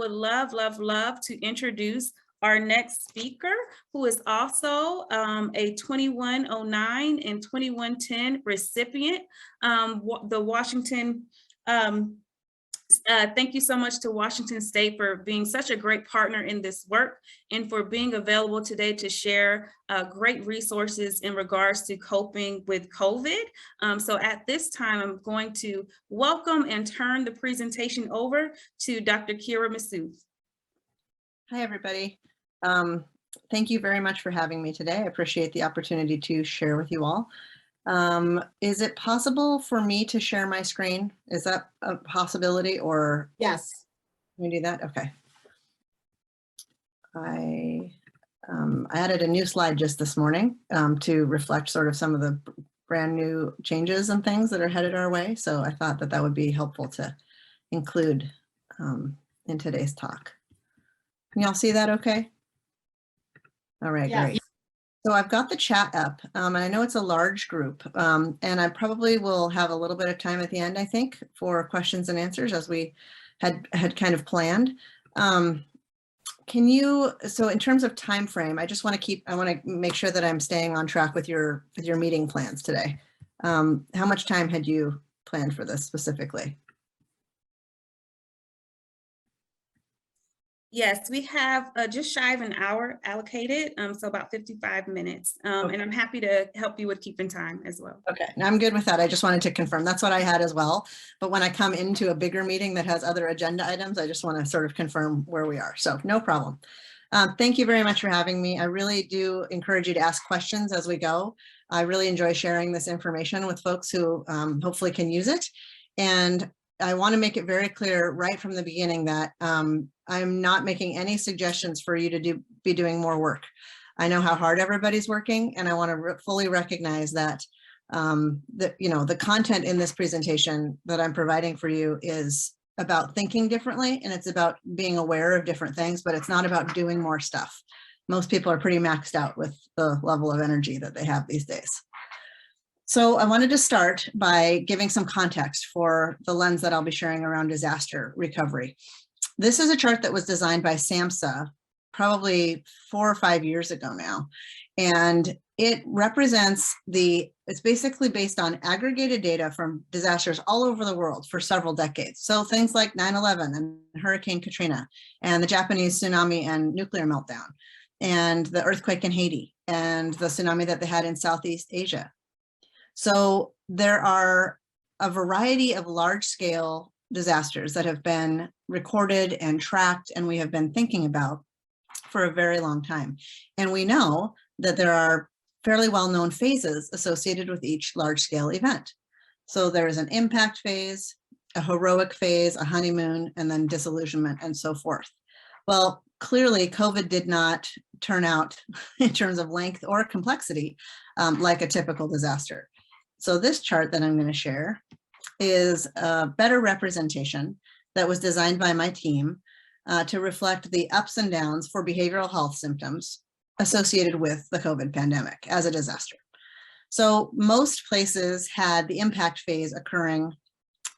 would love to introduce our next speaker, who is also a 2109 and 2110 recipient. The Washington, thank you so much to Washington State for being such a great partner in this work and for being available today to share great resources in regards to coping with COVID. So at this time, I'm going to welcome and turn the presentation over to Dr. Kira Massoud. Hi, everybody. Thank you very much for having me today. I appreciate the opportunity to share with you all. Is it possible for me to share my screen? Is that a possibility, or? Yes. Can we do that? Okay. I added a new slide just this morning to reflect sort of some of the brand new changes and things that are headed our way. So I thought that that would be helpful to include in today's talk. Can y'all see that okay? All right, Yes. great. So I've got the chat up, and I know it's a large group, and I probably will have a little bit of time at the end, I think, for questions and answers as we had kind of planned. Can you, so in terms of time frame, I just want to make sure that I'm staying on track with your meeting plans today. How much time had you planned for this specifically? Yes, we have just shy of an hour allocated, so about 55 minutes. Okay. And I'm happy to help you with keeping time as well. Okay, I'm good with that. I just wanted to confirm. That's what I had as well. But when I come into a bigger meeting that has other agenda items, I just want to sort of confirm where we are. So no problem. Thank you very much for having me. I really do encourage you to ask questions as we go. I really enjoy sharing this information with folks who hopefully can use it. And I want to make it very clear right from the beginning that I'm not making any suggestions for you to be doing more work. I know how hard everybody's working, and I want to fully recognize that the content in this presentation that I'm providing for you is about thinking differently, and it's about being aware of different things, but it's not about doing more stuff. Most people are pretty maxed out with the level of energy that they have these days. So I wanted to start by giving some context for the lens that I'll be sharing around disaster recovery. This is a chart that was designed by SAMHSA probably 4 or 5 years ago now. And it represents it's basically based on aggregated data from disasters all over the world for several decades. So things like 9/11 and Hurricane Katrina and the Japanese tsunami and nuclear meltdown and the earthquake in Haiti and the tsunami that they had in Southeast Asia. So there are a variety of large-scale disasters that have been recorded and tracked, and we have been thinking about for a very long time. And we know that there are fairly well-known phases associated with each large-scale event. So there's an impact phase, a heroic phase, a honeymoon, and then disillusionment, and so forth. Well, clearly COVID did not turn out in terms of length or complexity like a typical disaster. So this chart that I'm going to share is a better representation that was designed by my team to reflect the ups and downs for behavioral health symptoms associated with the COVID pandemic as a disaster. So most places had the impact phase occurring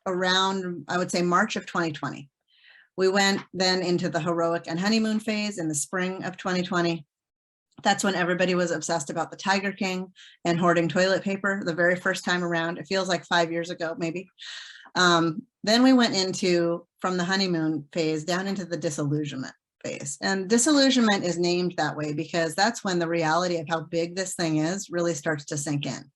around, I would say, March of 2020. We went then into the heroic and honeymoon phase in the spring of 2020. That's when everybody was obsessed about the Tiger King and hoarding toilet paper the very first time around. It feels like 5 years ago, maybe. Then we went from the honeymoon phase down into the disillusionment phase. And disillusionment is named that way because that's when the reality of how big this thing is really starts to sink in.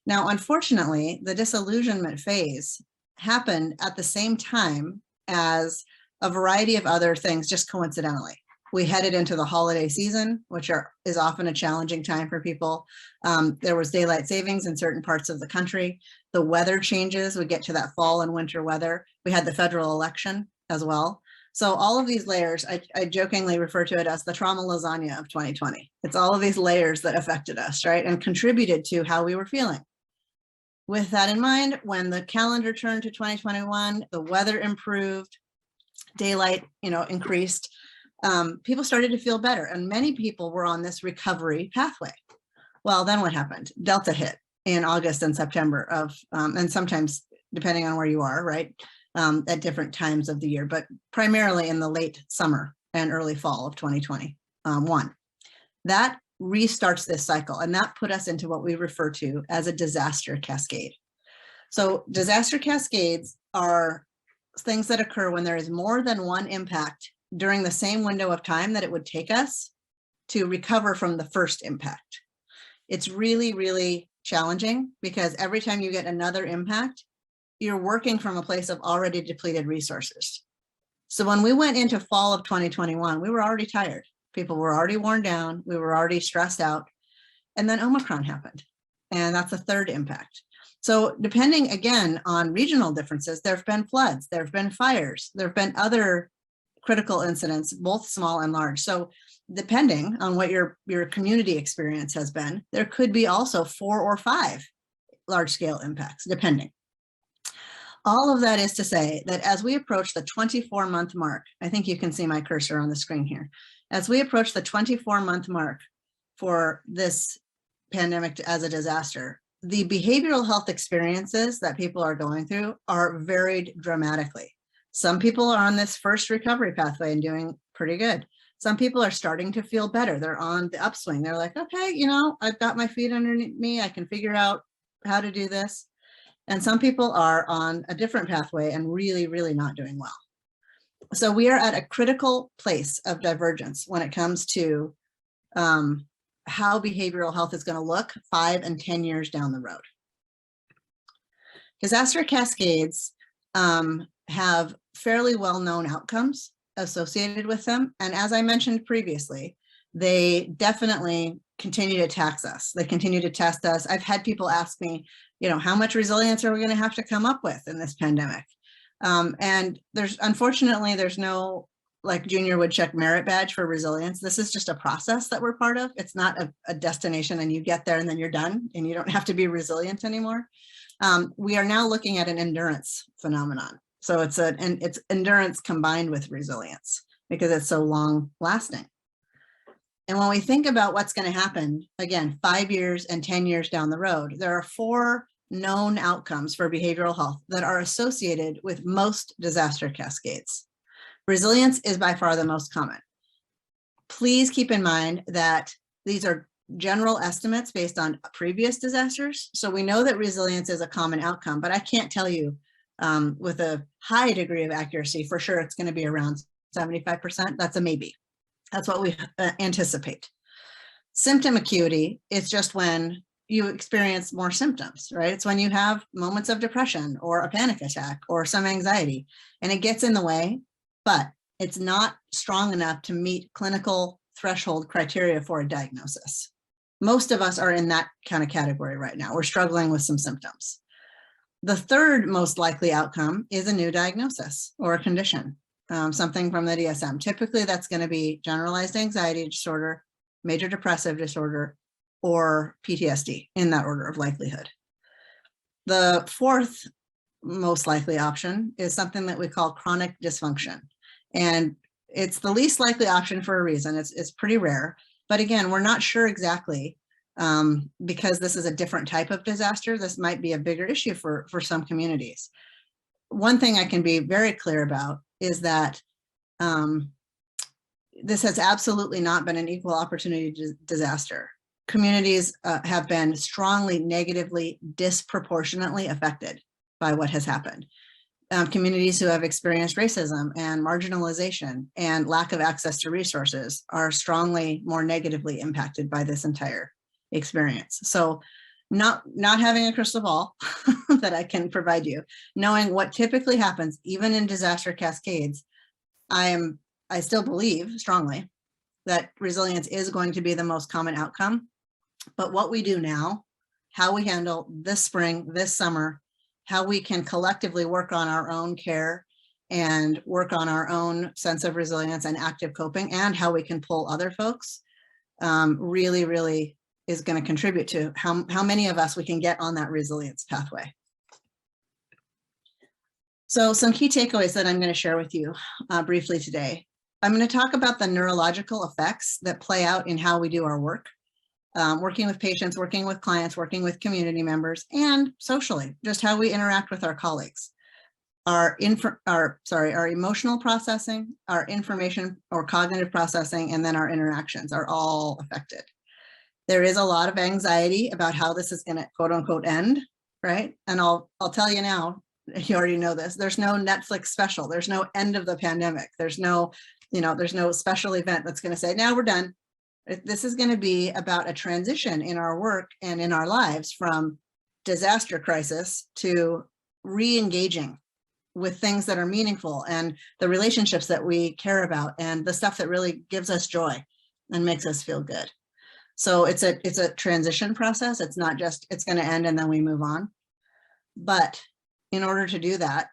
Now, unfortunately, the disillusionment phase happened at the same time as a variety of other things, just coincidentally. We headed into the holiday season, which is often a challenging time for people. There was daylight savings in certain parts of the country. The weather changes, we get to that fall and winter weather. We had the federal election as well. So all of these layers, I jokingly refer to it as the trauma lasagna of 2020. It's all of these layers that affected us, right? And contributed to how we were feeling. With that in mind, when the calendar turned to 2021, the weather improved, daylight, increased. People started to feel better, and many people were on this recovery pathway. Well, then what happened? Delta hit in August and September and sometimes, depending on where you are, right? at different times of the year, but primarily in the late summer and early fall of 2021. That restarts this cycle, and that put us into what we refer to as a disaster cascade. So disaster cascades are things that occur when there is more than one impact during the same window of time that it would take us to recover from the first impact. It's really, really challenging because every time you get another impact, you're working from a place of already depleted resources. So when we went into fall of 2021, we were already tired. People were already worn down. We were already stressed out. And then Omicron happened. And that's a third impact. So depending, again, on regional differences, there have been floods, there have been fires, there have been other critical incidents, both small and large. So depending on what your community experience has been, there could be also 4 or 5 large-scale impacts, depending. All of that is to say that as we approach the 24-month mark, I think you can see my cursor on the screen here. As we approach the 24-month mark for this pandemic as a disaster, the behavioral health experiences that people are going through are varied dramatically. Some people are on this first recovery pathway and doing pretty good. Some people are starting to feel better. They're on the upswing. They're like, okay, you know, I've got my feet underneath me. I can figure out how to do this. And some people are on a different pathway and really, really not doing well. So we are at a critical place of divergence when it comes to how behavioral health is going to look 5 and 10 years down the road. Disaster cascades have fairly well-known outcomes associated with them. And as I mentioned previously, they definitely continue to tax us. They continue to test us. I've had people ask me, you know, how much resilience are we going to have to come up with in this pandemic? And unfortunately, there's no like junior woodchuck merit badge for resilience. This is just a process that we're part of. It's not a destination and you get there and then you're done and you don't have to be resilient anymore. We are now looking at an endurance phenomenon. So it's endurance combined with resilience because it's so long lasting. And when we think about what's going to happen, again, 5 years and 10 years down the road, there are 4 known outcomes for behavioral health that are associated with most disaster cascades. Resilience is by far the most common. Please keep in mind that these are general estimates based on previous disasters. So we know that resilience is a common outcome, but I can't tell you with a high degree of accuracy for sure it's going to be around 75%. That's a maybe. That's what we anticipate. Symptom acuity is just when you experience more symptoms, right? It's when you have moments of depression or a panic attack or some anxiety, and it gets in the way, but it's not strong enough to meet clinical threshold criteria for a diagnosis. Most of us are in that kind of category right now. We're struggling with some symptoms. The third most likely outcome is a new diagnosis or a condition, something from the DSM. Typically, that's going to be generalized anxiety disorder, major depressive disorder, or PTSD in that order of likelihood. The fourth most likely option is something that we call chronic dysfunction. And it's the least likely option for a reason. It's pretty rare. But again, we're not sure exactly because this is a different type of disaster. This might be a bigger issue for some communities. One thing I can be very clear about is that this has absolutely not been an equal opportunity disaster. Communities have been strongly, negatively, disproportionately affected by what has happened. Communities who have experienced racism and marginalization and lack of access to resources are strongly more negatively impacted by this entire experience. So not having a crystal ball that I can provide you, knowing what typically happens, even in disaster cascades, I still believe strongly that resilience is going to be the most common outcome. But what we do now, how we handle this spring, this summer, how we can collectively work on our own care and work on our own sense of resilience and active coping, and how we can pull other folks really, really is going to contribute to how many of us we can get on that resilience pathway. So some key takeaways that I'm going to share with you briefly today. I'm going to talk about the neurological effects that play out in how we do our work. Working with patients, working with clients, working with community members, and socially, just how we interact with our colleagues. our emotional processing, our information or cognitive processing, and then our interactions are all affected. There is a lot of anxiety about how this is going to quote unquote end, right? And I'll tell you now, you already know this, there's no Netflix special, there's no end of the pandemic, there's no, there's no special event that's going to say, now we're done. This is going to be about a transition in our work and in our lives from disaster crisis to re-engaging with things that are meaningful and the relationships that we care about and the stuff that really gives us joy and makes us feel good. So it's a transition process. It's not just, it's going to end and then we move on. But in order to do that,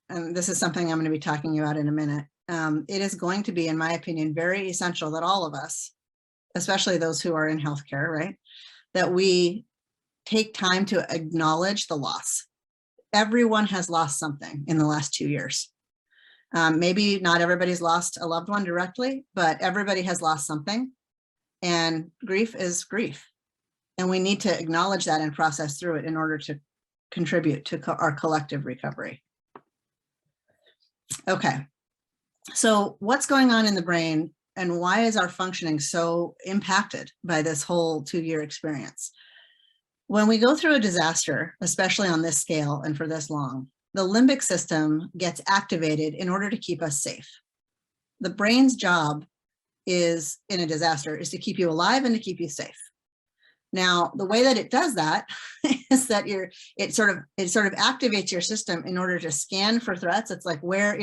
and this is something I'm going to be talking about in a minute, it is going to be, in my opinion, very essential that all of us, especially those who are in healthcare, right, that we take time to acknowledge the loss. Everyone has lost something in the last 2 years. Maybe not everybody's lost a loved one directly, but everybody has lost something. And grief is grief. And we need to acknowledge that and process through it in order to contribute to our collective recovery. Okay, so what's going on in the brain and why is our functioning so impacted by this whole 2-year experience? When we go through a disaster, especially on this scale and for this long, the limbic system gets activated in order to keep us safe. The brain's job is, in a disaster, is to keep you alive and to keep you safe. Now, the way that it does that is that it sort of activates your system in order to scan for threats. It's like where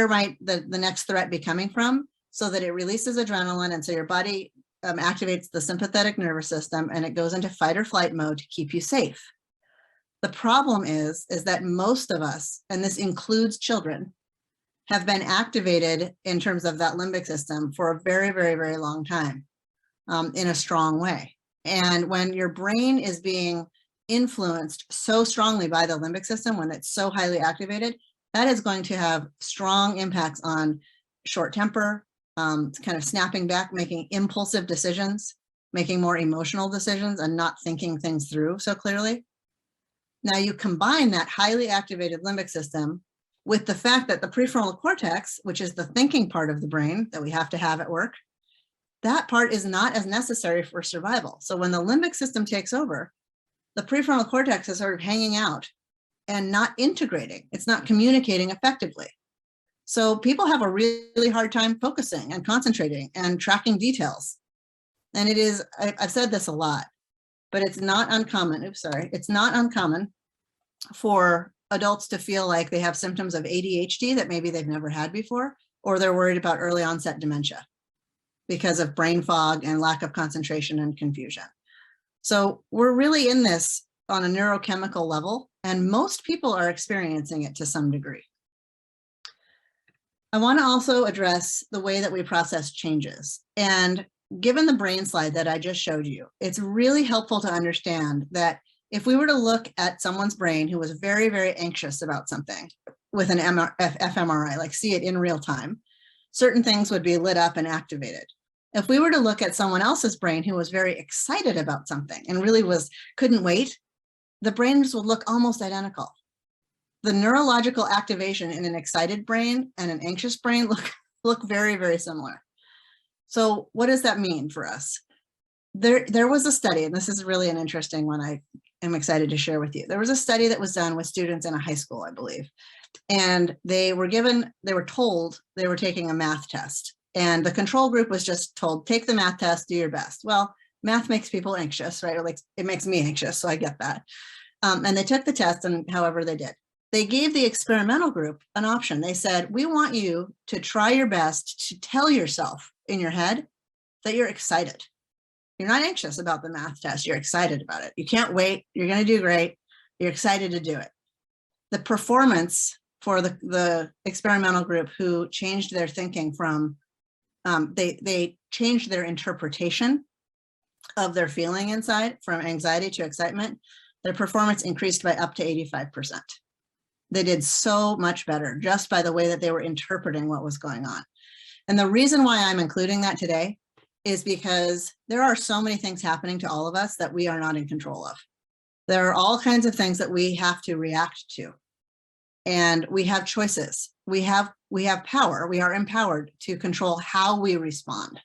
might the next threat be coming from, so that it releases adrenaline, and so your body activates the sympathetic nervous system and it goes into fight or flight mode to keep you safe. The problem is that most of us, and this includes children, have been activated in terms of that limbic system for a very, very, very long time in a strong way. And when your brain is being influenced so strongly by the limbic system, when it's so highly activated, that is going to have strong impacts on short temper, kind of snapping back, making impulsive decisions, making more emotional decisions, and not thinking things through so clearly. Now you combine that highly activated limbic system with the fact that the prefrontal cortex, which is the thinking part of the brain that we have to have at work, that part is not as necessary for survival. So when the limbic system takes over, the prefrontal cortex is sort of hanging out and not integrating. It's not communicating effectively. So people have a really hard time focusing and concentrating and tracking details. And it is, I've said this a lot, but it's not uncommon. Oops, sorry. It's not uncommon for adults to feel like they have symptoms of ADHD that maybe they've never had before, or they're worried about early onset dementia because of brain fog and lack of concentration and confusion. So we're really in this on a neurochemical level, and most people are experiencing it to some degree. I want to also address the way that we process changes. And given the brain slide that I just showed you, it's really helpful to understand that if we were to look at someone's brain who was very, very anxious about something with an fMRI, like see it in real time, certain things would be lit up and activated. If we were to look at someone else's brain who was very excited about something and really couldn't wait, the brains would look almost identical. The neurological activation in an excited brain and an anxious brain look very, very similar. So what does that mean for us? There was a study, and this is really an interesting one I am excited to share with you. There was a study that was done with students in a high school, I believe, and they were told they were taking a math test, and the control group was just told, take the math test, do your best. Well, math makes people anxious, right? Or like it makes me anxious, so I get that. And they took the test, and however they did. They gave the experimental group an option. They said, we want you to try your best to tell yourself in your head that you're excited. You're not anxious about the math test. You're excited about it. You can't wait. You're going to do great. You're excited to do it. The performance for the experimental group who changed their thinking from, they changed their interpretation of their feeling inside from anxiety to excitement, their performance increased by up to 85%. They did so much better just by the way that they were interpreting what was going on. And the reason why I'm including that today is because there are so many things happening to all of us that we are not in control of. There are all kinds of things that we have to react to. And we have choices. We have power. We are empowered to control how we respond.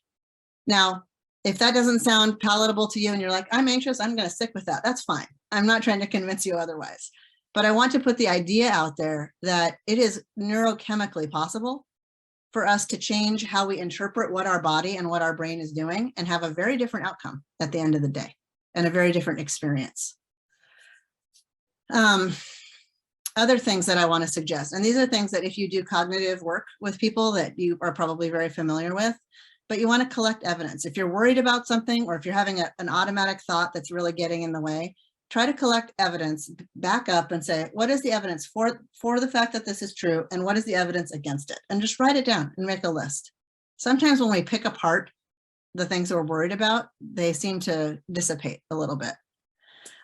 Now, if that doesn't sound palatable to you and you're like, I'm anxious, I'm going to stick with that. That's fine. I'm not trying to convince you otherwise. But I want to put the idea out there that it is neurochemically possible for us to change how we interpret what our body and what our brain is doing and have a very different outcome at the end of the day and a very different experience. Other things that I want to suggest, and these are things that if you do cognitive work with people that you are probably very familiar with, but you want to collect evidence. If you're worried about something, or if you're having an automatic thought that's really getting in the way, try to collect evidence, back up and say, what is the evidence for the fact that this is true? And what is the evidence against it? And just write it down and make a list. Sometimes when we pick apart the things that we're worried about, they seem to dissipate a little bit.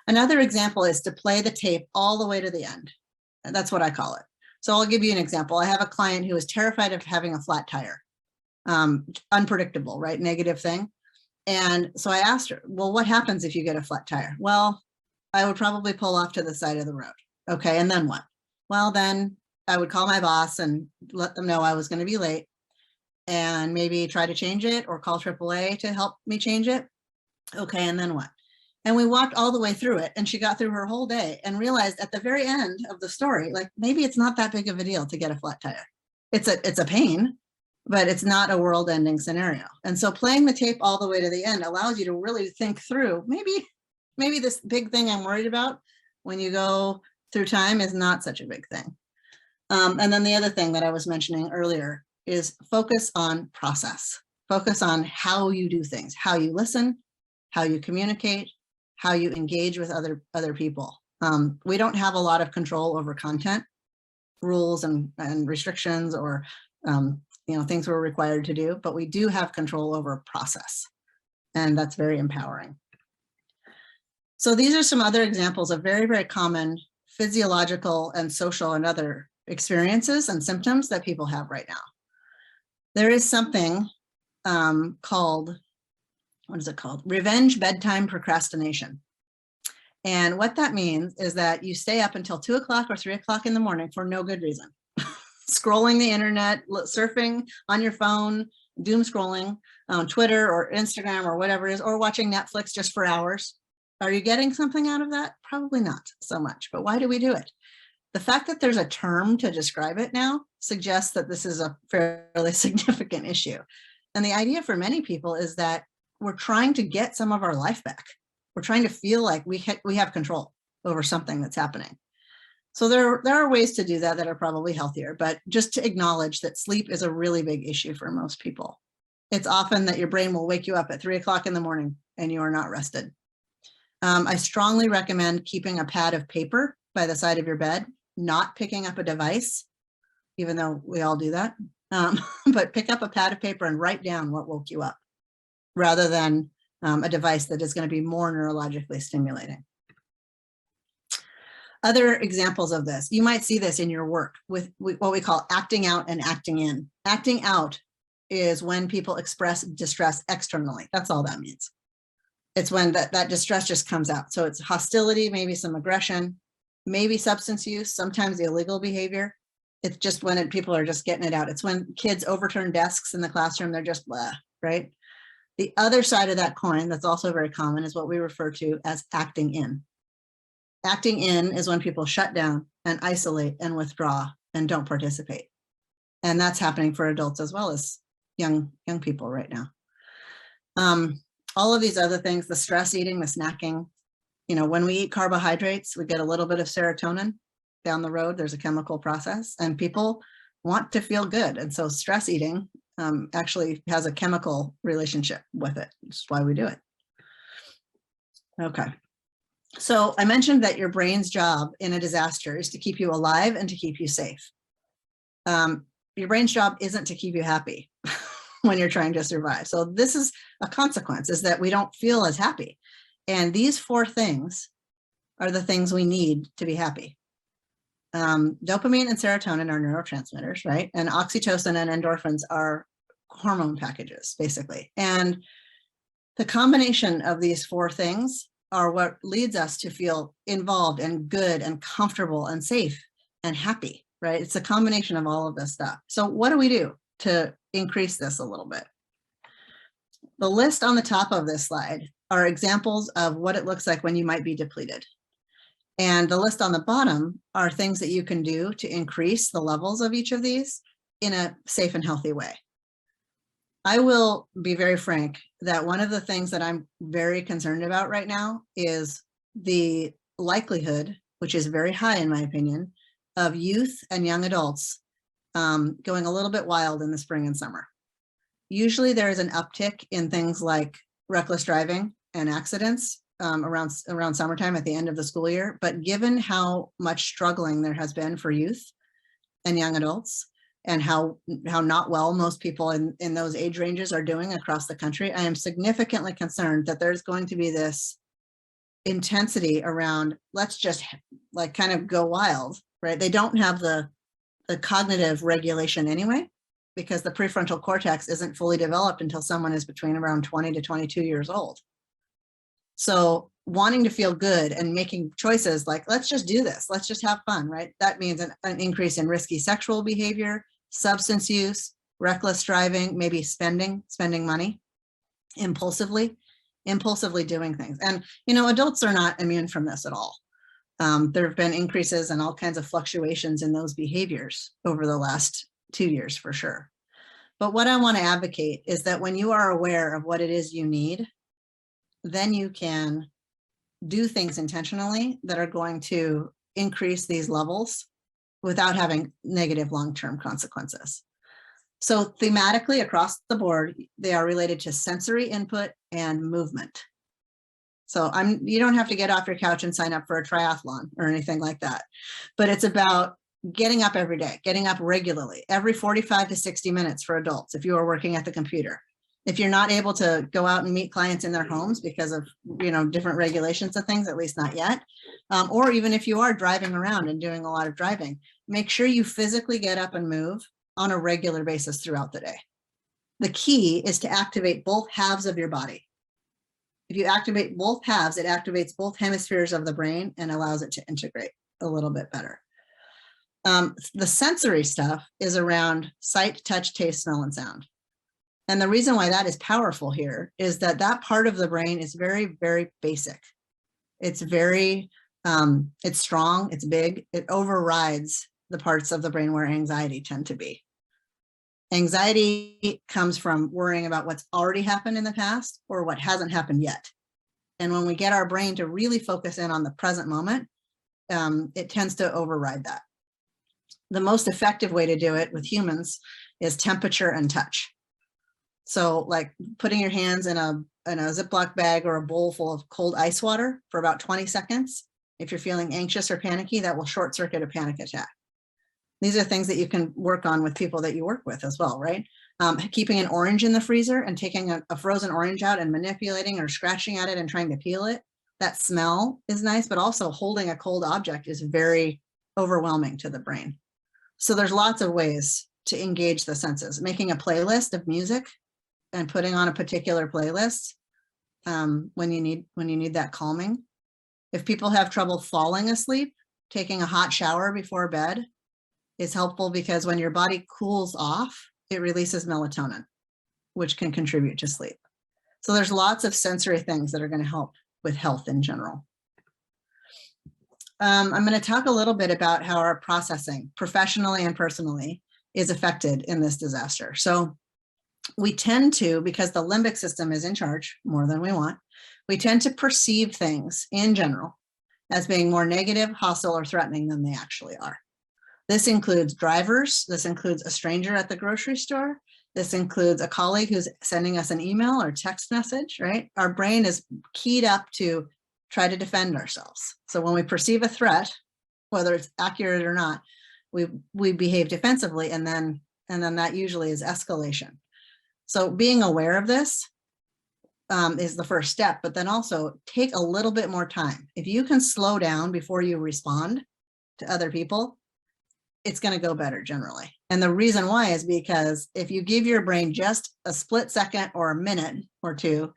Another example is to play the tape all the way to the end. And that's what I call it. So I'll give you an example. I have a client who is terrified of having a flat tire. Unpredictable, right? Negative thing. And so I asked her, well, what happens if you get a flat tire? Well, I would probably pull off to the side of the road. Okay, and then what? Well, then I would call my boss and let them know I was going to be late and maybe try to change it or call AAA to help me change it. Okay, and then what? And we walked all the way through it, and she got through her whole day and realized at the very end of the story, like maybe it's not that big of a deal to get a flat tire. It's a pain, but it's not a world-ending scenario. And so playing the tape all the way to the end allows you to really think through, maybe this big thing I'm worried about when you go through time is not such a big thing. And then the other thing that I was mentioning earlier is focus on process. Focus on how you do things, how you listen, how you communicate, how you engage with other people. We don't have a lot of control over content, rules and restrictions, or things we're required to do, but we do have control over process, and that's very empowering. So these are some other examples of very, very common physiological and social and other experiences and symptoms that people have right now. There is something called, what is it called? Revenge bedtime procrastination. And what that means is that you stay up until 2 o'clock or 3 o'clock in the morning for no good reason. Scrolling the internet, surfing on your phone, doom scrolling on Twitter or Instagram or whatever it is, or watching Netflix just for hours. Are you getting something out of that? Probably not so much, but why do we do it? The fact that there's a term to describe it now suggests that this is a fairly significant issue. And the idea for many people is that we're trying to get some of our life back. We're trying to feel like we have control over something that's happening. So there are ways to do that are probably healthier, but just to acknowledge that sleep is a really big issue for most people. It's often that your brain will wake you up at 3 o'clock in the morning and you are not rested. I strongly recommend keeping a pad of paper by the side of your bed, not picking up a device, even though we all do that, but pick up a pad of paper and write down what woke you up, rather than a device that is going to be more neurologically stimulating. Other examples of this, you might see this in your work with what we call acting out and acting in. Acting out is when people express distress externally. That's all that means. It's when that distress just comes out. So it's hostility, maybe some aggression, maybe substance use, sometimes illegal behavior. It's just when people are just getting it out. It's when kids overturn desks in the classroom, they're just blah, right? The other side of that coin that's also very common is what we refer to as acting in. Acting in is when people shut down and isolate and withdraw and don't participate. And that's happening for adults as well as young people right now. All of these other things, the stress eating, the snacking, when we eat carbohydrates, we get a little bit of serotonin down the road. There's a chemical process and people want to feel good. And so stress eating actually has a chemical relationship with it. That's why we do it. Okay. So I mentioned that your brain's job in a disaster is to keep you alive and to keep you safe. Your brain's job isn't to keep you happy when you're trying to survive. So this is a consequence, is that we don't feel as happy. And these 4 things are the things we need to be happy. Dopamine and serotonin are neurotransmitters, right? And oxytocin and endorphins are hormone packages, basically. And the combination of these 4 things are what leads us to feel involved and good and comfortable and safe and happy, right? It's a combination of all of this stuff. So what do we do to increase this a little bit? The list on the top of this slide are examples of what it looks like when you might be depleted. And the list on the bottom are things that you can do to increase the levels of each of these in a safe and healthy way. I will be very frank that one of the things that I'm very concerned about right now is the likelihood, which is very high in my opinion, of youth and young adults going a little bit wild in the spring and summer. Usually there is an uptick in things like reckless driving and accidents around summertime at the end of the school year. But given how much struggling there has been for youth and young adults, and how not well most people in those age ranges are doing across the country, I am significantly concerned that there's going to be this intensity around, let's just like kind of go wild, right? They don't have the cognitive regulation anyway, because the prefrontal cortex isn't fully developed until someone is between around 20 to 22 years old. So wanting to feel good and making choices like, let's just do this, let's just have fun, right? That means an increase in risky sexual behavior, substance use, reckless driving, maybe spending money impulsively doing things. And, you know, adults are not immune from this at all. There have been increases and all kinds of fluctuations in those behaviors over the last 2 years for sure. But what I want to advocate is that when you are aware of what it is you need, then you can do things intentionally that are going to increase these levels without having negative long-term consequences. So thematically across the board, they are related to sensory input and movement. So you don't have to get off your couch and sign up for a triathlon or anything like that, but it's about getting up every day, getting up regularly, every 45 to 60 minutes for adults if you are working at the computer. If you're not able to go out and meet clients in their homes because of, you know, different regulations of things, at least not yet, or even if you are driving around and doing a lot of driving, make sure you physically get up and move on a regular basis throughout the day. The key is to activate both halves of your body. If you activate both halves, it activates both hemispheres of the brain and allows it to integrate a little bit better. The sensory stuff is around sight, touch, taste, smell, and sound. And the reason why that is powerful here is that that part of the brain is very, very basic. It's very, it's strong, it's big, it overrides the parts of the brain where anxiety tend to be. Anxiety comes from worrying about what's already happened in the past or what hasn't happened yet. And when we get our brain to really focus in on the present moment, it tends to override that. The most effective way to do it with humans is temperature and touch. So like putting your hands in a Ziploc bag or a bowl full of cold ice water for about 20 seconds. If you're feeling anxious or panicky, that will short circuit a panic attack. These are things that you can work on with people that you work with as well, right? Keeping an orange in the freezer and taking a frozen orange out and manipulating or scratching at it and trying to peel it. That smell is nice, but also holding a cold object is very overwhelming to the brain. So there's lots of ways to engage the senses. Making a playlist of music and putting on a particular playlist when you need that calming. If people have trouble falling asleep, taking a hot shower before bed is helpful because when your body cools off, it releases melatonin, which can contribute to sleep. So there's lots of sensory things that are going to help with health in general. I'm going to talk a little bit about how our processing, professionally and personally, is affected in this disaster. So we tend to, because the limbic system is in charge more than we want, we tend to perceive things in general as being more negative, hostile, or threatening than they actually are. This includes drivers. This includes a stranger at the grocery store. This includes a colleague who's sending us an email or text message, right? Our brain is keyed up to try to defend ourselves. So when we perceive a threat, whether it's accurate or not, we behave defensively, and then that usually is escalation. So being aware of this is the first step, but then also take a little bit more time. If you can slow down before you respond to other people, it's going to go better generally. And the reason why is because if you give your brain just a split second or a minute or two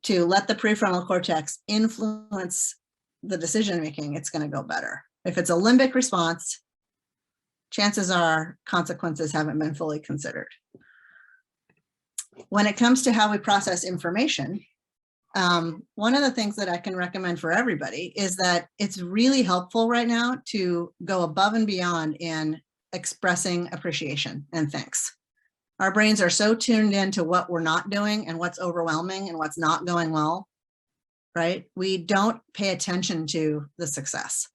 to let the prefrontal cortex influence the decision making, it's going to go better. If it's a limbic response, chances are consequences haven't been fully considered. When it comes to how we process information, one of the things that I can recommend for everybody is that it's really helpful right now to go above and beyond in expressing appreciation and thanks. Our brains are so tuned into what we're not doing and what's overwhelming and what's not going well, right? We don't pay attention to the success.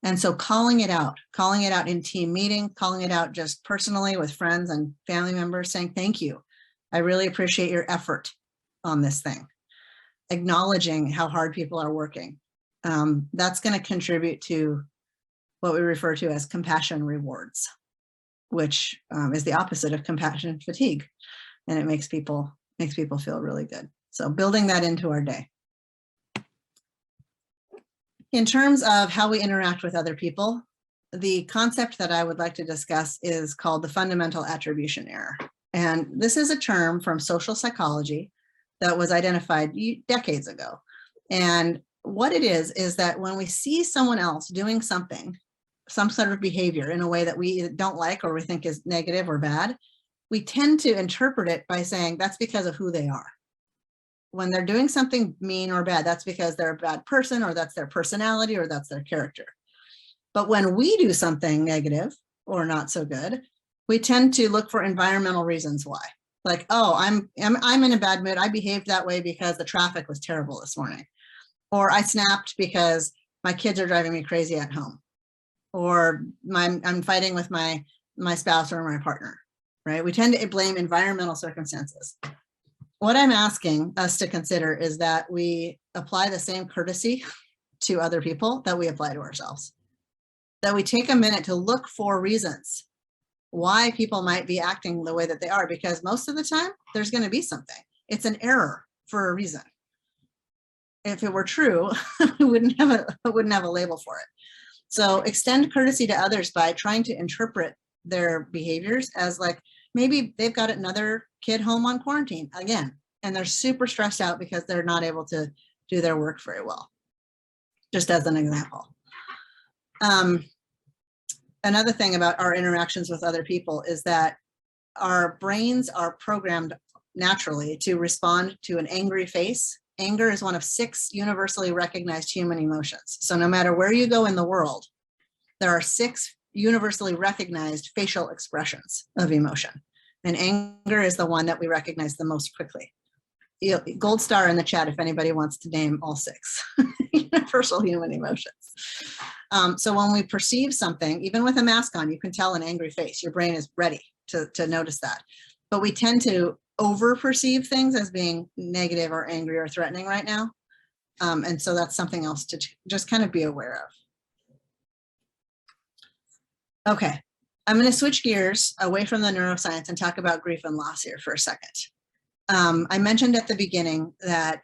And so calling it out in team meeting, calling it out just personally with friends and family members, saying, thank you. I really appreciate your effort on this thing. Acknowledging how hard people are working. That's going to contribute to what we refer to as compassion rewards, which is the opposite of compassion fatigue. And it makes people feel really good. So building that into our day. In terms of how we interact with other people, the concept that I would like to discuss is called the fundamental attribution error. And this is a term from social psychology that was identified decades ago. And what it is that when we see someone else doing something, some sort of behavior in a way that we don't like or we think is negative or bad, we tend to interpret it by saying that's because of who they are. When they're doing something mean or bad, that's because they're a bad person, or that's their personality, or that's their character. But when we do something negative or not so good, we tend to look for environmental reasons why. Like, oh, I'm in a bad mood. I behaved that way because the traffic was terrible this morning. Or I snapped because my kids are driving me crazy at home. Or I'm fighting with my spouse or my partner, right? We tend to blame environmental circumstances. What I'm asking us to consider is that we apply the same courtesy to other people that we apply to ourselves. That we take a minute to look for reasons why people might be acting the way that they are, because most of the time there's going to be something. It's an error for a reason. If it were true, we wouldn't have a label for it. So extend courtesy to others by trying to interpret their behaviors as like, maybe they've got another kid home on quarantine again, and they're super stressed out because they're not able to do their work very well. Just as an example. Another thing about our interactions with other people is that our brains are programmed naturally to respond to an angry face. Anger is one of 6 universally recognized human emotions. So no matter where you go in the world, there are 6 universally recognized facial expressions of emotion. And anger is the one that we recognize the most quickly. Gold star in the chat if anybody wants to name all 6 universal human emotions. So when we perceive something, even with a mask on, you can tell an angry face. Your brain is ready to notice that. But we tend to over-perceive things as being negative or angry or threatening right now. And so that's something else to just kind of be aware of. Okay, I'm going to switch gears away from the neuroscience and talk about grief and loss here for a second. I mentioned at the beginning that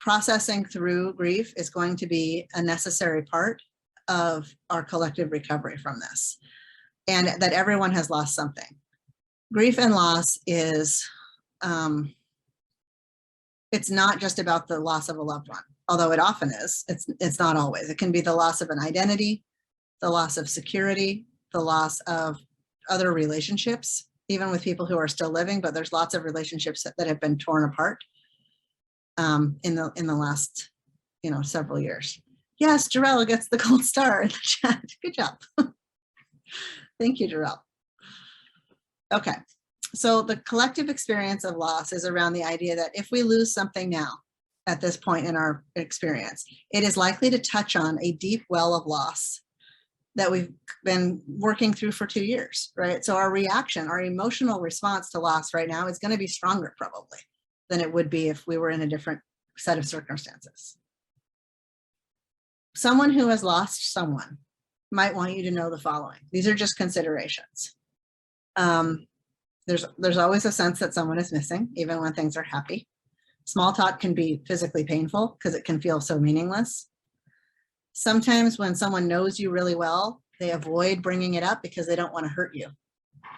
processing through grief is going to be a necessary part of our collective recovery from this, and that everyone has lost something. Grief and loss is, it's not just about the loss of a loved one, although it often is. It's not always. It can be the loss of an identity, the loss of security, the loss of other relationships, even with people who are still living, but there's lots of relationships that have been torn apart in the last, several years. Yes, Jarrell gets the gold star in the chat. Good job. Thank you, Jarrell. Okay, so the collective experience of loss is around the idea that if we lose something now, at this point in our experience, it is likely to touch on a deep well of loss that we've been working through for 2 years, right? So our reaction, our emotional response to loss right now is going to be stronger probably than it would be if we were in a different set of circumstances. Someone who has lost someone might want you to know the following. These are just considerations. There's always a sense that someone is missing, even when things are happy. Small talk can be physically painful because it can feel so meaningless. Sometimes when someone knows you really well, they avoid bringing it up because they don't want to hurt you.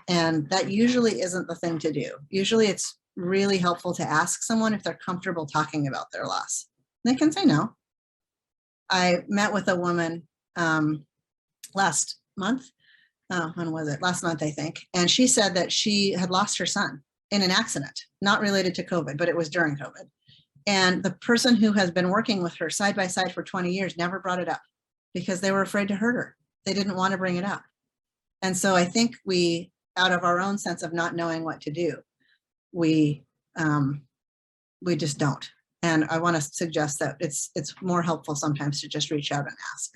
And that usually isn't the thing to do. Usually it's really helpful to ask someone if they're comfortable talking about their loss. They can say no. I met with a woman last month when was it? Last month, I think. And she said that she had lost her son in an accident, not related to COVID, but it was during COVID. And the person who has been working with her side by side for 20 years never brought it up because they were afraid to hurt her. They didn't want to bring it up. And so I think we, out of our own sense of not knowing what to do, we just don't. And I want to suggest that it's more helpful sometimes to just reach out and ask.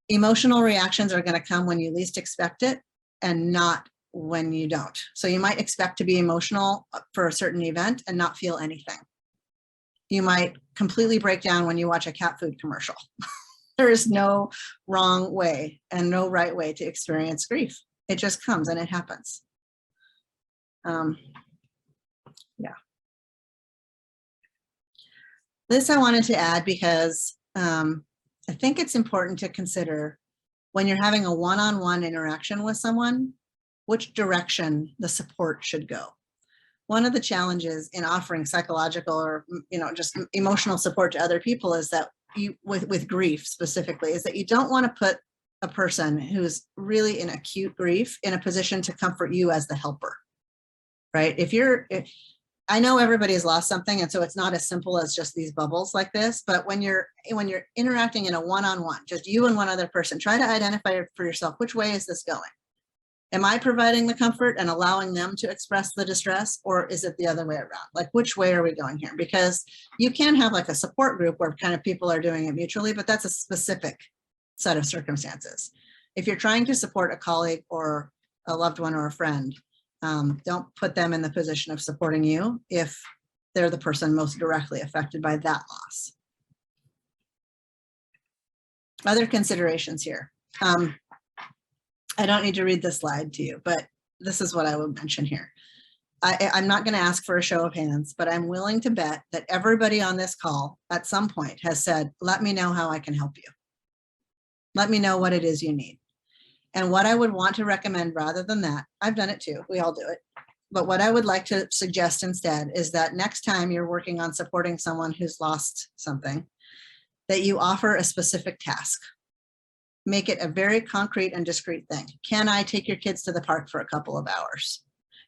Emotional reactions are going to come when you least expect it and not when you don't. So you might expect to be emotional for a certain event and not feel anything. You might completely break down when you watch a cat food commercial. There is no wrong way and no right way to experience grief. It just comes and it happens. Yeah. This I wanted to add because I think it's important to consider when you're having a one-on-one interaction with someone, which direction the support should go. One of the challenges in offering psychological or just emotional support to other people is that you, with grief specifically, is that you don't want to put a person who's really in acute grief in a position to comfort you as the helper, right? I know everybody's lost something, and so it's not as simple as just these bubbles like this, but when you're interacting in a one-on-one, just you and one other person, try to identify for yourself, which way is this going? Am I providing the comfort and allowing them to express the distress, or is it the other way around? Like, which way are we going here? Because you can have like a support group where kind of people are doing it mutually, but that's a specific set of circumstances. If you're trying to support a colleague or a loved one or a friend, don't put them in the position of supporting you if they're the person most directly affected by that loss. Other considerations here. I don't need to read this slide to you, but this is what I would mention here. I'm not going to ask for a show of hands, but I'm willing to bet that everybody on this call at some point has said, let me know how I can help you. Let me know what it is you need. And what I would want to recommend rather than that, I've done it too, we all do it. But what I would like to suggest instead is that next time you're working on supporting someone who's lost something, that you offer a specific task. Make it a very concrete and discrete thing. Can I take your kids to the park for a couple of hours?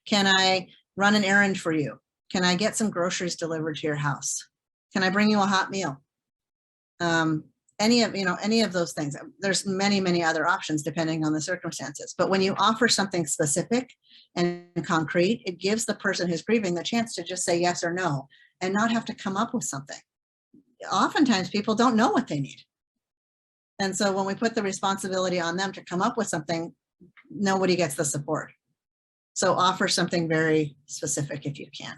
Can I run an errand for you? Can I get some groceries delivered to your house? Can I bring you a hot meal? Any of those things. There's many other options depending on the circumstances. But when you offer something specific and concrete, it gives the person who's grieving the chance to just say yes or no and not have to come up with something. Oftentimes people don't know what they need. And so when we put the responsibility on them to come up with something, nobody gets the support. So offer something very specific if you can.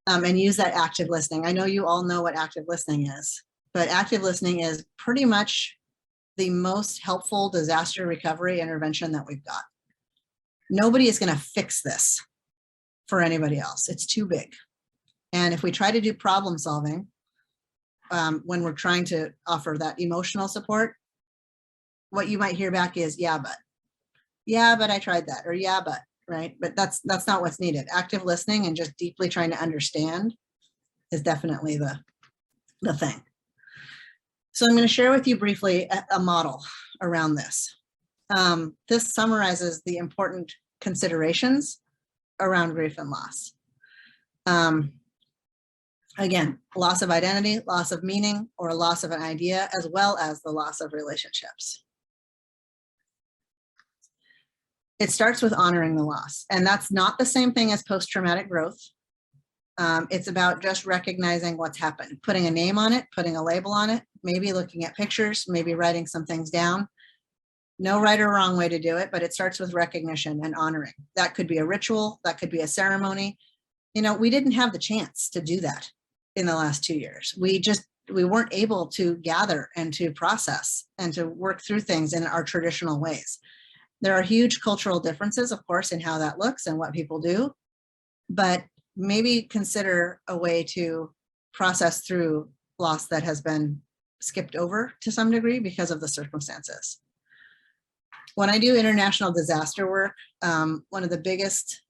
And use that active listening. I know you all know what active listening is, but active listening is pretty much the most helpful disaster recovery intervention that we've got. Nobody is going to fix this for anybody else. It's too big. And if we try to do problem solving, when we're trying to offer that emotional support, what you might hear back is, yeah, but I tried that, or yeah, but, right? But that's not what's needed. Active listening and just deeply trying to understand is definitely the thing. So I'm going to share with you briefly a model around this. This summarizes the important considerations around grief and loss. Again, loss of identity, loss of meaning, or loss of an idea, as well as the loss of relationships. It starts with honoring the loss, and that's not the same thing as post-traumatic growth. It's about just recognizing what's happened, putting a name on it, putting a label on it, maybe looking at pictures, maybe writing some things down. No right or wrong way to do it, but it starts with recognition and honoring. That could be a ritual, that could be a ceremony. We didn't have the chance to do that in the last 2 years. We weren't able to gather and to process and to work through things in our traditional ways. There are huge cultural differences, of course, in how that looks and what people do, but maybe consider a way to process through loss that has been skipped over to some degree because of the circumstances. When I do international disaster work, one of the biggest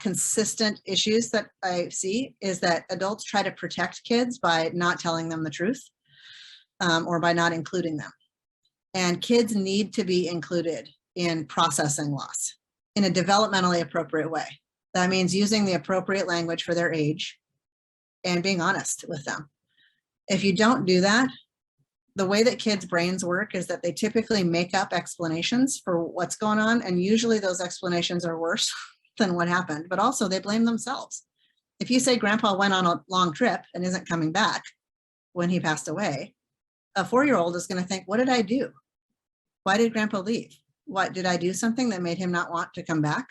consistent issues that I see is that adults try to protect kids by not telling them the truth or by not including them. And kids need to be included in processing loss in a developmentally appropriate way. That means using the appropriate language for their age and being honest with them. If you don't do that, the way that kids' brains work is that they typically make up explanations for what's going on. And usually those explanations are worse than what happened, but also they blame themselves. If you say grandpa went on a long trip and isn't coming back when he passed away, a 4-year-old is going to think, what did I do? Why did grandpa leave? What did I do something that made him not want to come back?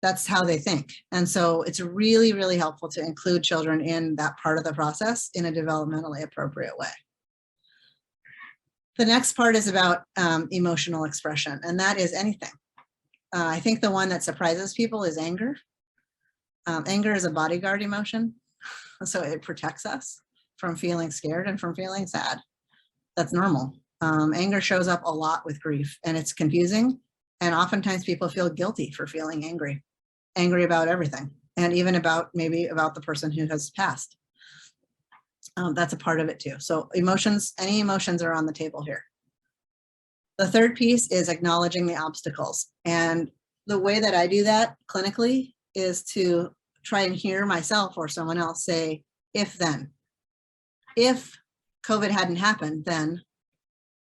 That's how they think. And so it's really, really helpful to include children in that part of the process in a developmentally appropriate way. The next part is about emotional expression, and that is anything. I think the one that surprises people is anger. Anger is a bodyguard emotion, so it protects us from feeling scared and from feeling sad. That's normal. Anger shows up a lot with grief, and it's confusing, and oftentimes people feel guilty for feeling angry about everything, and even maybe about the person who has passed. That's a part of it too. So emotions, any emotions are on the table here. The third piece is acknowledging the obstacles. And the way that I do that clinically is to try and hear myself or someone else say, if then, if COVID hadn't happened, then,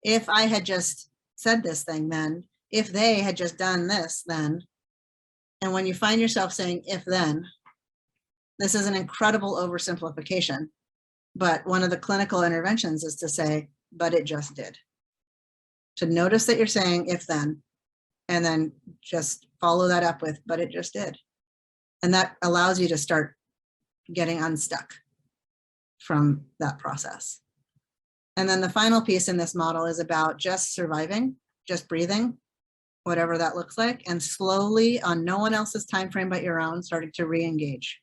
if I had just said this thing, then, if they had just done this, then. And when you find yourself saying, if then, this is an incredible oversimplification. But one of the clinical interventions is to say, but it just did. To notice that you're saying if then, and then just follow that up with, but it just did. And that allows you to start getting unstuck from that process. And then the final piece in this model is about just surviving, just breathing, whatever that looks like, and slowly on no one else's time frame but your own, starting to re-engage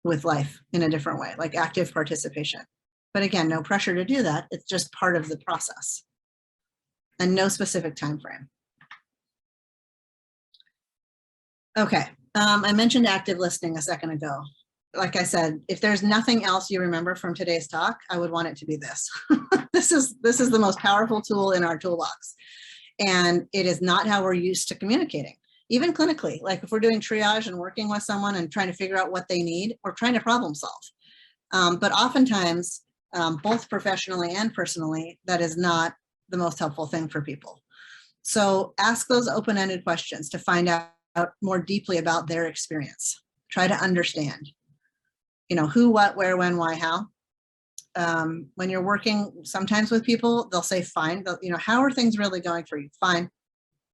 with life in a different way, like active participation. But again, no pressure to do that. It's just part of the process and no specific time frame. Okay, I mentioned active listening a second ago. Like I said, if there's nothing else you remember from today's talk, I would want it to be this. This is the most powerful tool in our toolbox. And it is not how we're used to communicating. Even clinically, like if we're doing triage and working with someone and trying to figure out what they need, we're trying to problem solve. But oftentimes, both professionally and personally, that is not the most helpful thing for people. So ask those open-ended questions to find out more deeply about their experience. Try to understand, who, what, where, when, why, how. When you're working sometimes with people, they'll say, fine, how are things really going for you? Fine.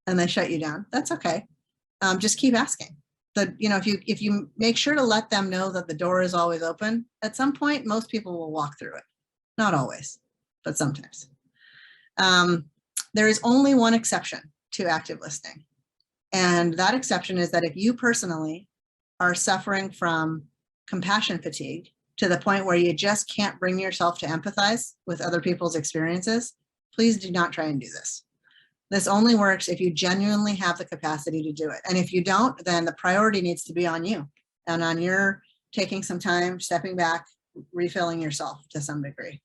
And they shut you down. That's okay. Just keep asking. But if you make sure to let them know that the door is always open, at some point, most people will walk through it. Not always, but sometimes. There is only one exception to active listening. And that exception is that if you personally are suffering from compassion fatigue to the point where you just can't bring yourself to empathize with other people's experiences, please do not try and do this. This only works if you genuinely have the capacity to do it. And if you don't, then the priority needs to be on you and on your taking some time, stepping back, refilling yourself to some degree.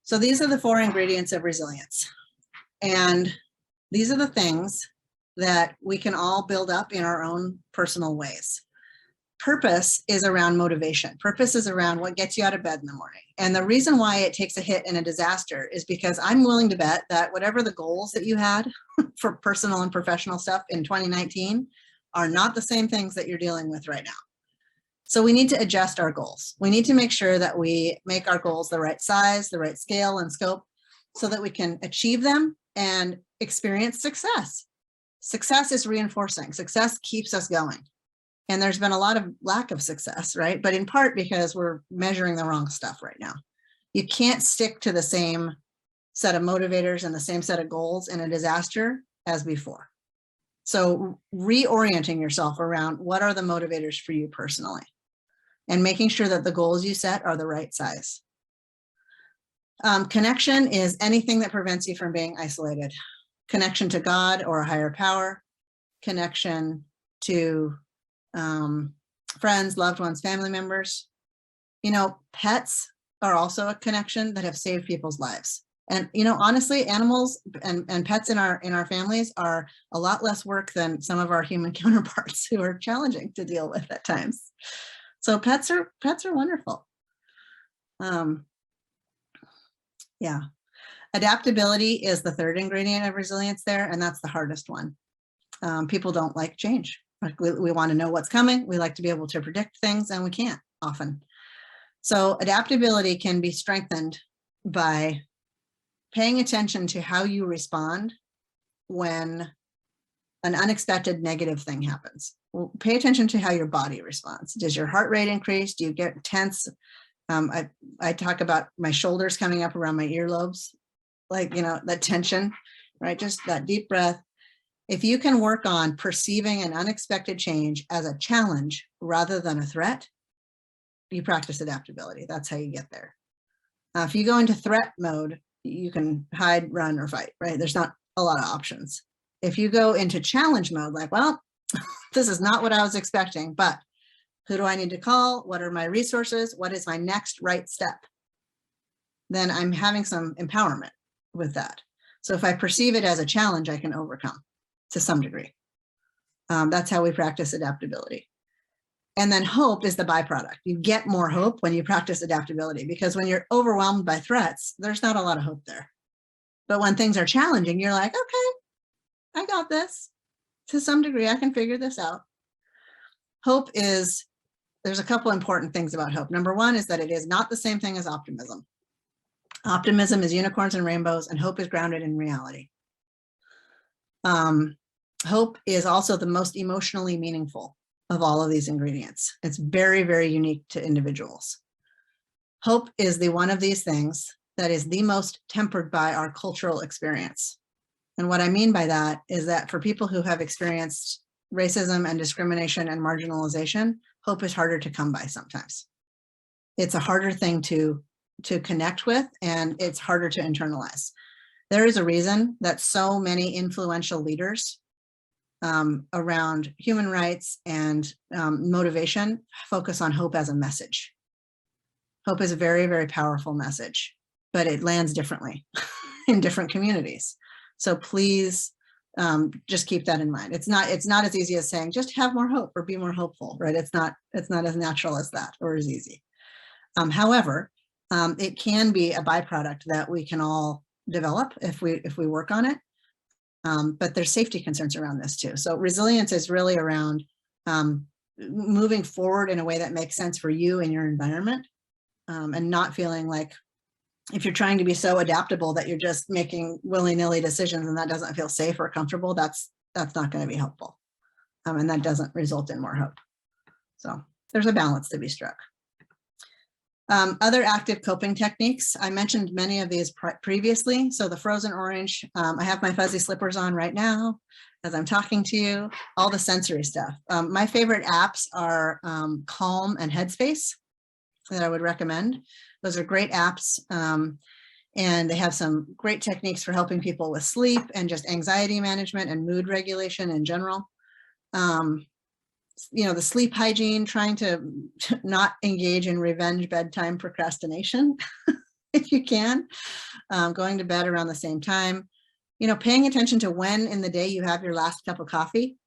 So these are the 4 ingredients of resilience. And these are the things that we can all build up in our own personal ways. Purpose is around motivation. Purpose is around what gets you out of bed in the morning. And the reason why it takes a hit in a disaster is because I'm willing to bet that whatever the goals that you had for personal and professional stuff in 2019 are not the same things that you're dealing with right now. So we need to adjust our goals. We need to make sure that we make our goals the right size, the right scale and scope, so that we can achieve them and experience success. Success is reinforcing. Success keeps us going. And there's been a lot of lack of success, right? But in part because we're measuring the wrong stuff right now. You can't stick to the same set of motivators and the same set of goals in a disaster as before. So reorienting yourself around what are the motivators for you personally and making sure that the goals you set are the right size. Connection is anything that prevents you from being isolated. Connection to God or a higher power, connection to friends, loved ones, family members. Pets are also a connection that have saved people's lives. And, you know, honestly, animals and pets in our families are a lot less work than some of our human counterparts who are challenging to deal with at times. So pets are wonderful. Yeah. Adaptability is the third ingredient of resilience there, and that's the hardest one. People don't like change. Like we want to know what's coming. We like to be able to predict things, and we can't often. So adaptability can be strengthened by paying attention to how you respond when an unexpected negative thing happens. Well, pay attention to how your body responds. Does your heart rate increase? Do you get tense? I talk about my shoulders coming up around my earlobes, like, you know, that tension, right? Just that deep breath. If you can work on perceiving an unexpected change as a challenge rather than a threat, you practice adaptability. That's how you get there. If you go into threat mode, you can hide, run, or fight, right? There's not a lot of options. If you go into challenge mode, like, well, this is not what I was expecting, but who do I need to call? What are my resources? What is my next right step? Then I'm having some empowerment with that. So if I perceive it as a challenge, I can overcome to some degree. That's how we practice adaptability. And then hope is the byproduct. You get more hope when you practice adaptability, because when you're overwhelmed by threats, there's not a lot of hope there. But when things are challenging, you're like, okay, I got this. To some degree, I can figure this out. Hope is, there's a couple important things about hope. Number one is that it is not the same thing as optimism. Optimism is unicorns and rainbows, and hope is grounded in reality. Hope is also the most emotionally meaningful of all of these ingredients. It's very, very unique to individuals. Hope is the one of these things that is the most tempered by our cultural experience. And what I mean by that is that for people who have experienced racism and discrimination and marginalization, hope is harder to come by sometimes. It's a harder thing to connect with, and it's harder to internalize. There is a reason that so many influential leaders around human rights and motivation focus on hope as a message. Hope is a very, very powerful message, but it lands differently in different communities. So please just keep that in mind. It's not as easy as saying just have more hope or be more hopeful, right? It's not as natural as that or as easy. However, it can be a byproduct that we can all develop if we work on it. But there's safety concerns around this too. So resilience is really around moving forward in a way that makes sense for you and your environment, and not feeling like if you're trying to be so adaptable that you're just making willy-nilly decisions and that doesn't feel safe or comfortable, that's not going to be helpful. And that doesn't result in more hope. So there's a balance to be struck. Other active coping techniques, I mentioned many of these previously. So the frozen orange, I have my fuzzy slippers on right now as I'm talking to you, all the sensory stuff. My favorite apps are Calm and Headspace that I would recommend. Those are great apps, and they have some great techniques for helping people with sleep and just anxiety management and mood regulation in general. You know, the sleep hygiene, trying to not engage in revenge bedtime procrastination if you can, going to bed around the same time, you know, paying attention to when in the day you have your last cup of coffee,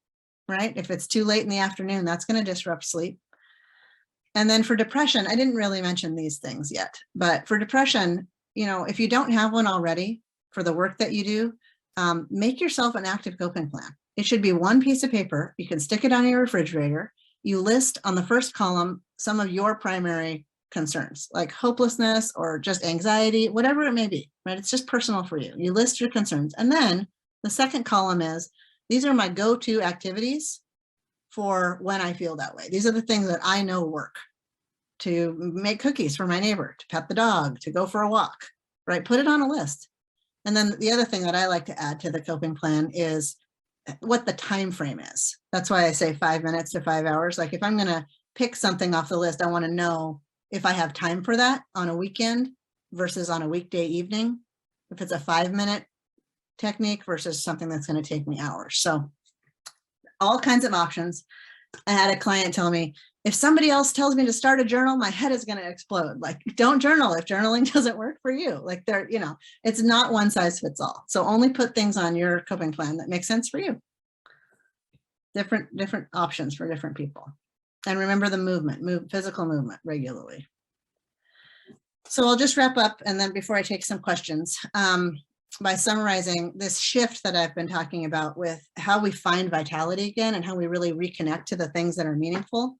right? If it's too late in the afternoon, that's going to disrupt sleep. And then for depression, I didn't really mention these things yet, but for depression, you know, if you don't have one already for the work that you do, make yourself an active coping plan. It should be one piece of paper. You can stick it on your refrigerator. You list on the first column some of your primary concerns, like hopelessness or just anxiety, whatever it may be, right? It's just personal for you. You list your concerns. And then the second column is, these are my go-to activities for when I feel that way. These are the things that I know work: to make cookies for my neighbor, to pet the dog, to go for a walk, right? Put it on a list. And then the other thing that I like to add to the coping plan is what the time frame is. That's why I say 5 minutes to 5 hours. Like if I'm going to pick something off the list, I want to know if I have time for that on a weekend versus on a weekday evening, if it's a 5-minute technique versus something that's going to take me hours. So all kinds of options. I had a client tell me, If somebody else tells me to start a journal, my head is going to explode. Like, don't journal if journaling doesn't work for you. Like, it's not one size fits all. So only put things on your coping plan that make sense for you. Different options for different people. And remember the movement, physical movement regularly. So I'll just wrap up, and then before I take some questions, by summarizing this shift that I've been talking about with how we find vitality again and how we really reconnect to the things that are meaningful.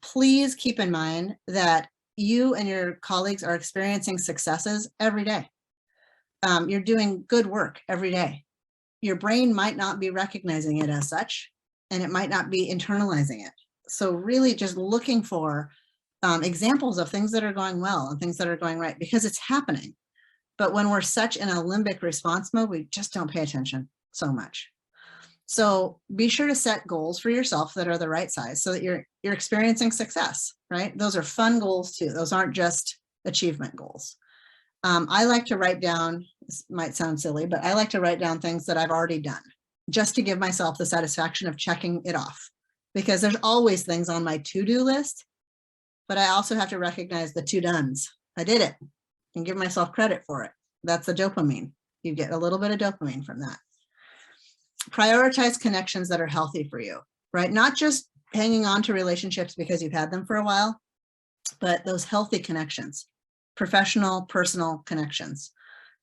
Please keep in mind that you and your colleagues are experiencing successes every day. You're doing good work every day. Your brain might not be recognizing it as such, and it might not be internalizing it. So really just looking for examples of things that are going well and things that are going right, because it's happening. But when we're such in a limbic response mode, we just don't pay attention so much. So be sure to set goals for yourself that are the right size so that you're experiencing success, right? Those are fun goals too. Those aren't just achievement goals. I like to write down, this might sound silly, but I like to write down things that I've already done just to give myself the satisfaction of checking it off, because there's always things on my to-do list, but I also have to recognize the to-dones. I did it and give myself credit for it. That's the dopamine. You get a little bit of dopamine from that. Prioritize connections that are healthy for you, right? Not just hanging on to relationships because you've had them for a while, but those healthy connections, professional, personal connections,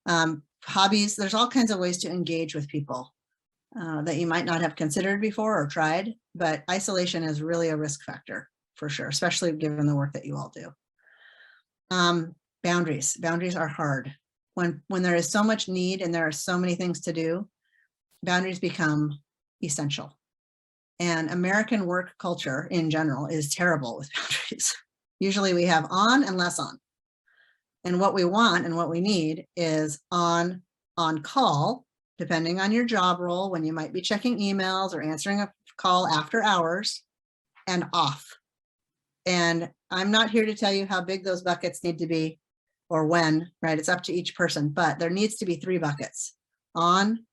hobbies. There's all kinds of ways to engage with people that you might not have considered before or tried, but isolation is really a risk factor for sure, especially given the work that you all do. Boundaries. Boundaries are hard. When there is so much need and there are so many things to do, boundaries become essential. And American work culture in general is terrible with boundaries. Usually we have on and less on. And what we want and what we need is on call, depending on your job role, when you might be checking emails or answering a call after hours, and off. And I'm not here to tell you how big those buckets need to be or when, right? It's up to each person, but there needs to be 3 buckets: on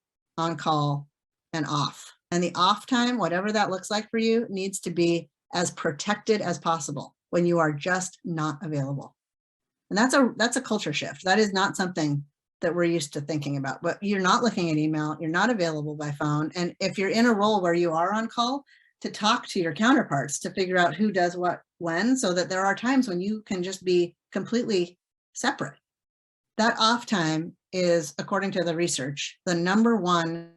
call, and off. And the off time, whatever that looks like for you, needs to be as protected as possible when you are just not available. And that's a culture shift. That is not something that we're used to thinking about. But you're not looking at email, you're not available by phone. And if you're in a role where you are on call, to talk to your counterparts to figure out who does what when, so that there are times when you can just be completely separate. That off time is, according to the research, the #1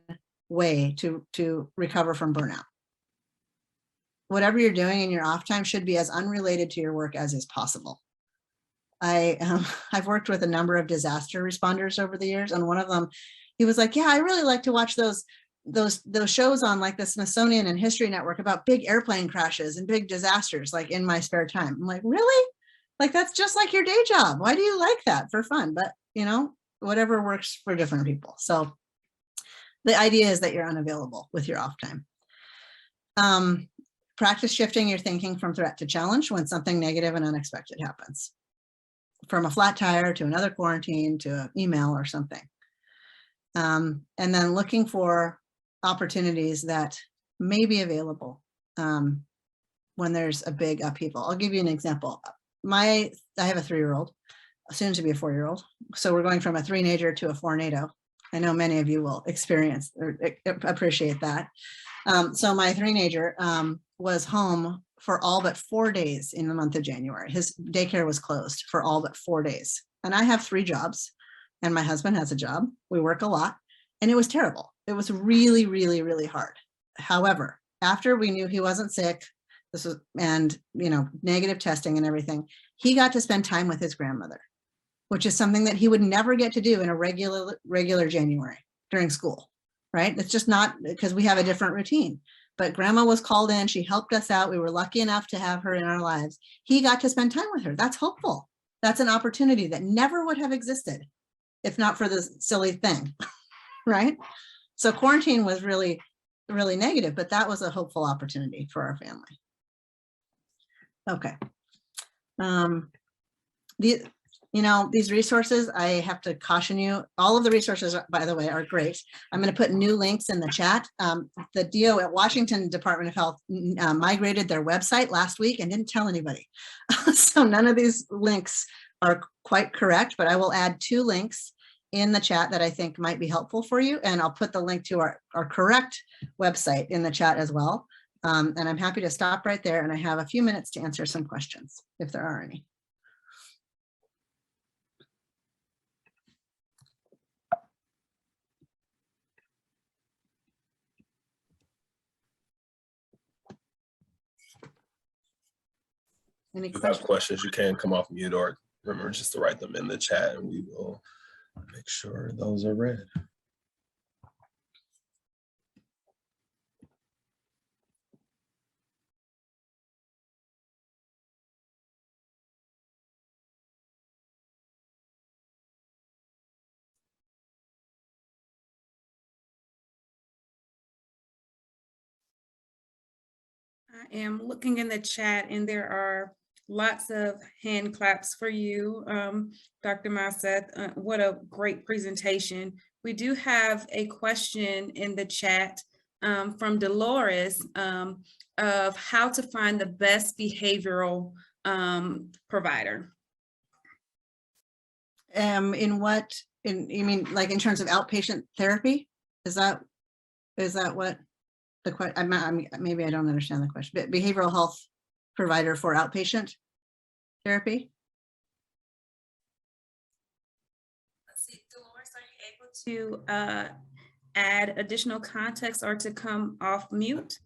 way to recover from burnout. Whatever you're doing in your off time should be as unrelated to your work as is possible. I've worked with a number of disaster responders over the years, and one of them, he was like, "Yeah, I really like to watch those shows on like the Smithsonian and History Network about big airplane crashes and big disasters, like in my spare time." I'm like, "Really? Like, that's just like your day job. Why do you like that? For fun?" But whatever works for different people. So the idea is that you're unavailable with your off time. Practice shifting your thinking from threat to challenge when something negative and unexpected happens. From a flat tire to another quarantine to an email or something. And then looking for opportunities that may be available when there's a big upheaval. I'll give you an example. I have a 3-year-old, soon to be a 4-year-old. So we're going from a 3-nager to a 4-NATO. I know many of you will experience or appreciate that. So my 3-nager was home for all but 4 days in the month of January. His daycare was closed for all but 4 days. And I have 3 jobs, and my husband has a job. We work a lot, and it was terrible. It was really, really, really hard. However, after we knew he wasn't sick, negative testing and everything, he got to spend time with his grandmother, which is something that he would never get to do in a regular January during school, right? It's just not, because we have a different routine. But grandma was called in, she helped us out. We were lucky enough to have her in our lives. He got to spend time with her. That's hopeful. That's an opportunity that never would have existed if not for this silly thing, right? So quarantine was really, really negative, but that was a hopeful opportunity for our family. Okay. you know, these resources, I have to caution you, all of the resources, by the way, are great. I'm going to put new links in the chat. The DO at Washington Department of Health migrated their website last week and didn't tell anybody. So none of these links are quite correct, but I will add 2 links in the chat that I think might be helpful for you. And I'll put the link to our correct website in the chat as well. And I'm happy to stop right there. And I have a few minutes to answer some questions if there are any. Any If you have questions? questions, you can come off mute or remember just to write them in the chat and we will make sure those are read. I am looking in the chat and there are lots of hand claps for you, Dr. Maseth. What a great presentation. We do have a question in the chat from Dolores of how to find the best behavioral provider. In what, you mean like in terms of outpatient therapy? Is that what the question? Maybe I don't understand the question. But behavioral health provider for outpatient therapy? Let's see, Dolores, are you able to add additional context or to come off mute?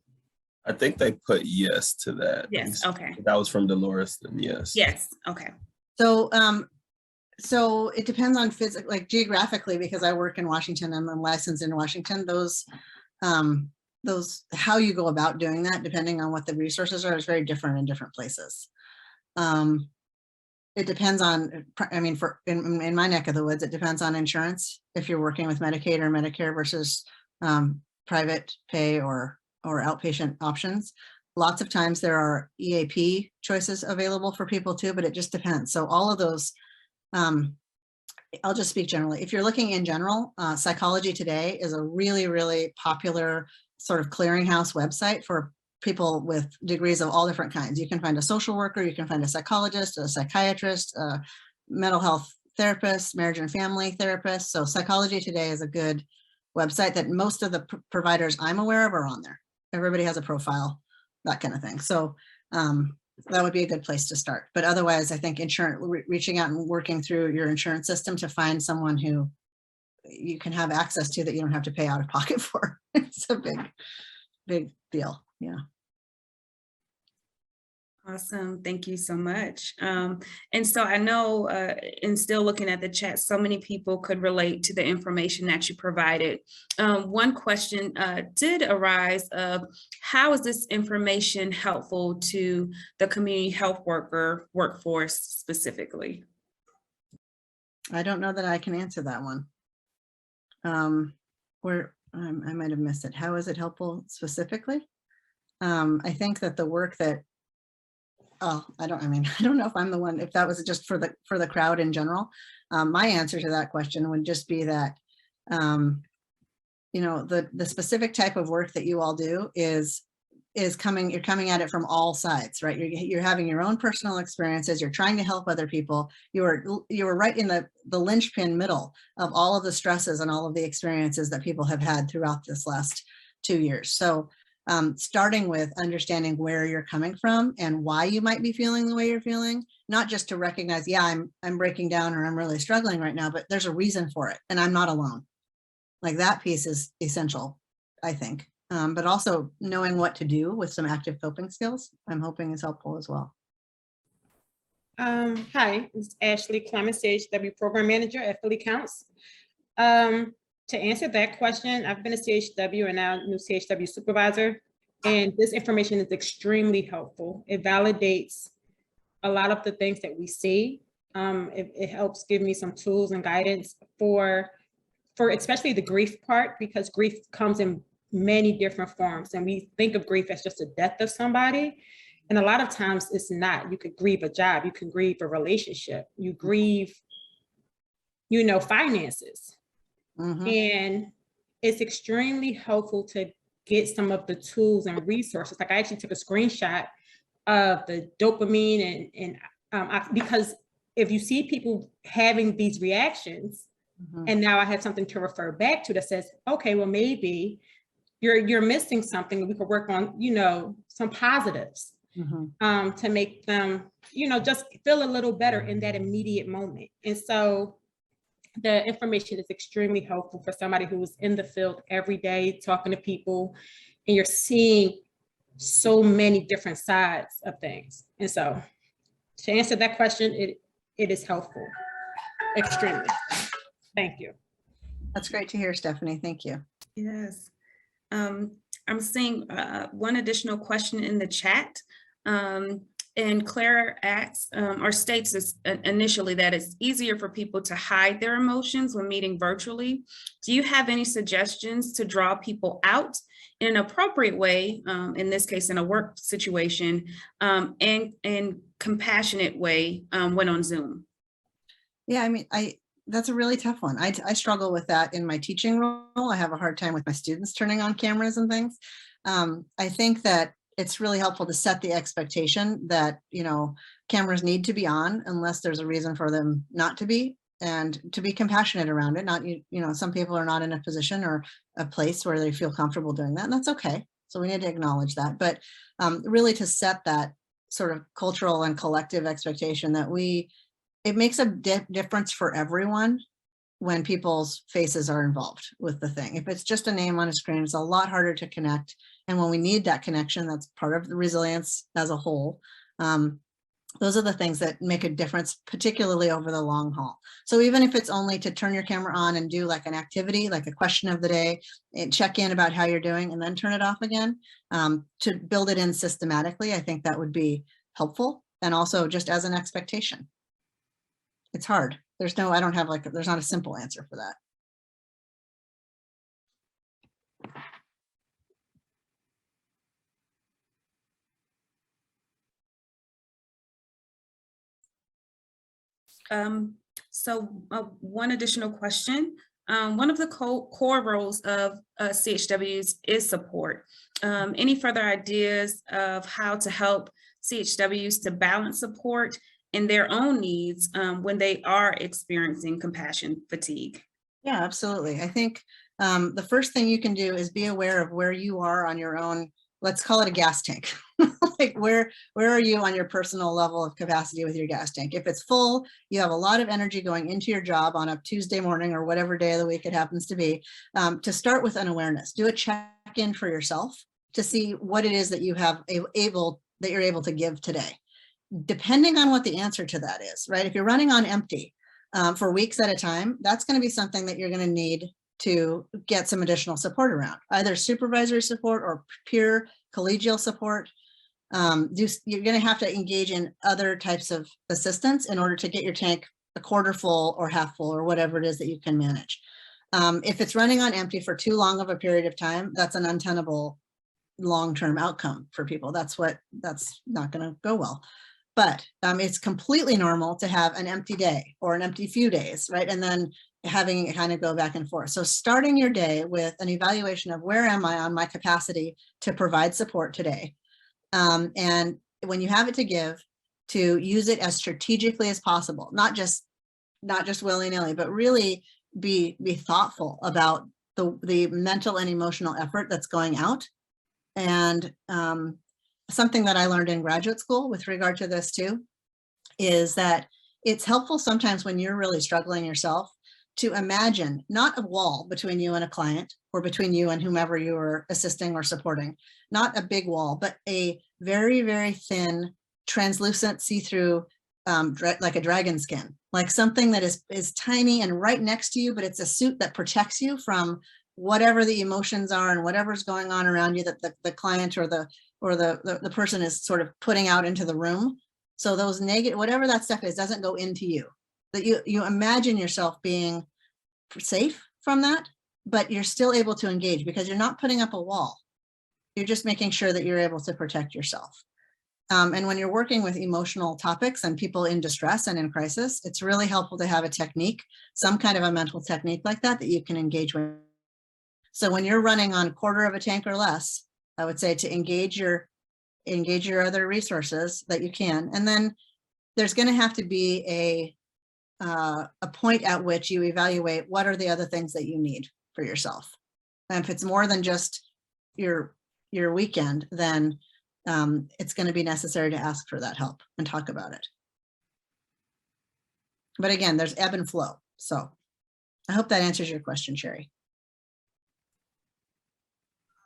I think they put yes to that. Yes, okay. That was from Dolores, then yes. Yes, okay. So, so it depends on like geographically, because I work in Washington and I'm licensed in Washington, those, how you go about doing that, depending on what the resources are, is very different in different places. It depends on, I mean, in my neck of the woods, it depends on insurance. If you're working with Medicaid or Medicare versus private pay or outpatient options. Lots of times there are EAP choices available for people too, but it just depends. So all of those, I'll just speak generally. If you're looking in general, Psychology Today is a really, really popular sort of clearinghouse website for people with degrees of all different kinds. You can find a social worker, you can find a psychologist, a psychiatrist, a mental health therapist, marriage and family therapist. So Psychology Today is a good website that most of the providers I'm aware of are on there. Everybody has a profile, that kind of thing. So that would be a good place to start. But otherwise, I think reaching out and working through your insurance system to find someone who you can have access to that you don't have to pay out of pocket for. It's a big deal. Yeah. Awesome. Thank you so much. And so I know, and still looking at the chat, so many people could relate to the information that you provided. One question did arise of how is this information helpful to the community health worker workforce specifically? I don't know that I can answer that one. I might have missed it. How is it helpful specifically? I think that the work that, I don't know if I'm the one, if that was just for the crowd in general. My answer to that question would just be that, you know, the specific type of work that you all do you're coming at it from all sides, right? You're having your own personal experiences. You're trying to help other people. You were right in the linchpin middle of all of the stresses and all of the experiences that people have had throughout this last 2 years. So starting with understanding where you're coming from and why you might be feeling the way you're feeling, not just to recognize, yeah, I'm breaking down or I'm really struggling right now, but there's a reason for it and I'm not alone. Like that piece is essential, I think. But also knowing what to do with some active coping skills, I'm hoping is helpful as well. Hi, it's Ashley Clemens, CHW Program Manager at Philly Counts. To answer that question, I've been a CHW and now new CHW supervisor, and this information is extremely helpful. It validates a lot of the things that we see. It helps give me some tools and guidance for especially the grief part, because grief comes in many different forms, and we think of grief as just the death of somebody. And a lot of times it's not. You could grieve a job, you can grieve a relationship, you grieve, you know, finances. And it's extremely helpful to get some of the tools and resources. Like I actually took a screenshot of the dopamine because if you see people having these reactions, and now I have something to refer back to that says, okay, well, maybe you're missing something. We could work on, you know, some positives to make them, you know, just feel a little better in that immediate moment. And so the information is extremely helpful for somebody who is in the field every day, talking to people, and you're seeing so many different sides of things. And so to answer that question, it is helpful, extremely. Thank you. That's great to hear, Stephanie. Thank you. Yes. I'm seeing one additional question in the chat. And Clara asks or states this initially that it's easier for people to hide their emotions when meeting virtually. Do you have any suggestions to draw people out in an appropriate way, in this case, in a work situation, and compassionate way when on Zoom? Yeah, I mean, that's a really tough one. I struggle with that in my teaching role. I have a hard time with my students turning on cameras and things. I think that it's really helpful to set the expectation that, you know, cameras need to be on unless there's a reason for them not to be, and to be compassionate around it. Not, you know, some people are not in a position or a place where they feel comfortable doing that, and that's okay. So we need to acknowledge that, but really to set that sort of cultural and collective expectation that it makes a difference for everyone when people's faces are involved with the thing. If it's just a name on a screen, it's a lot harder to connect. And when we need that connection, that's part of the resilience as a whole. Those are the things that make a difference, particularly over the long haul. So even if it's only to turn your camera on and do like an activity, like a question of the day, and check in about how you're doing and then turn it off again, to build it in systematically, I think that would be helpful. And also just as an expectation. It's hard. There's not a simple answer for that. So one additional question. One of the core roles of CHWs is support. Any further ideas of how to help CHWs to balance support and their own needs when they are experiencing compassion fatigue? Yeah, absolutely. I think the first thing you can do is be aware of where you are on your own, let's call it a gas tank. Like where are you on your personal level of capacity with your gas tank? If it's full, you have a lot of energy going into your job on a Tuesday morning or whatever day of the week it happens to be, to start with an awareness. Do a check-in for yourself to see what it is that you have you're able to give today. Depending on what the answer to that is, right? If you're running on empty for weeks at a time, that's going to be something that you're going to need to get some additional support around, either supervisory support or peer collegial support. You're going to have to engage in other types of assistance in order to get your tank a quarter full or half full or whatever it is that you can manage. If it's running on empty for too long of a period of time, that's an untenable long-term outcome for people. That's not going to go well. But it's completely normal to have an empty day or an empty few days, right? And then having it kind of go back and forth. So starting your day with an evaluation of where am I on my capacity to provide support today? And when you have it to give, to use it as strategically as possible, not just willy-nilly, but really be thoughtful about the mental and emotional effort that's going out. And something that I learned in graduate school with regard to this too, is that it's helpful sometimes when you're really struggling yourself to imagine not a wall between you and a client or between you and whomever you are assisting or supporting, not a big wall, but a very, very thin, translucent, see-through, like a dragon skin, like something that is tiny and right next to you, but it's a suit that protects you from whatever the emotions are and whatever's going on around you that the client or the person is sort of putting out into the room. So those negative, whatever that stuff is, doesn't go into you. That you imagine yourself being safe from that, but you're still able to engage because you're not putting up a wall. You're just making sure that you're able to protect yourself. And when you're working with emotional topics and people in distress and in crisis, it's really helpful to have a technique, some kind of a mental technique like that you can engage with. So when you're running on 1/4 of a tank or less, I would say to engage your other resources that you can. And then there's going to have to be a point at which you evaluate what are the other things that you need for yourself. And if it's more than just your weekend, then it's going to be necessary to ask for that help and talk about it. But again, there's ebb and flow. So I hope that answers your question, Sherry.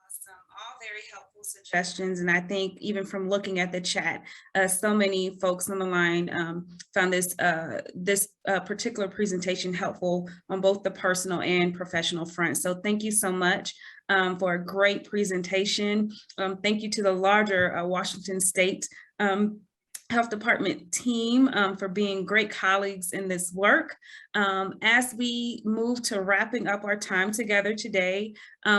Awesome. All very helpful suggestions. And I think even from looking at the chat, so many folks on the line found this particular presentation helpful on both the personal and professional front. So thank you so much for a great presentation. Thank you to the larger Washington State Health Department team for being great colleagues in this work. As we move to wrapping up our time together today,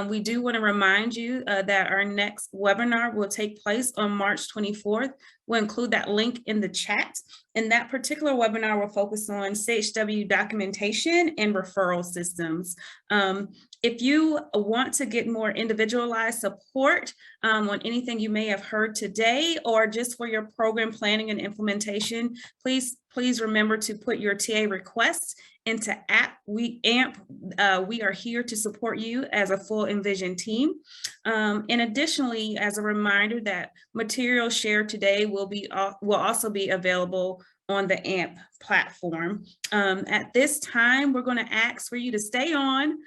we do want to remind you that our next webinar will take place on March 24th. We'll include that link in the chat. And that particular webinar will focus on CHW documentation and referral systems. If you want to get more individualized support on anything you may have heard today, or just for your program planning and implementation, please remember to put your TA requests into AMP. We are here to support you as a full Envision team. And additionally, as a reminder that materials shared today will also be available on the AMP platform. At this time, we're going to ask for you to stay on.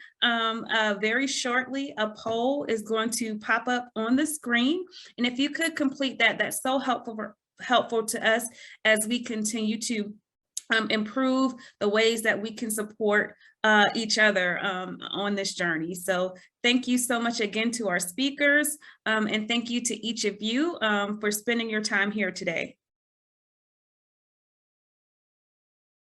Very shortly, a poll is going to pop up on the screen. And if you could complete that, that's so helpful to us as we continue to improve the ways that we can support each other on this journey. So thank you so much again to our speakers, and thank you to each of you for spending your time here today.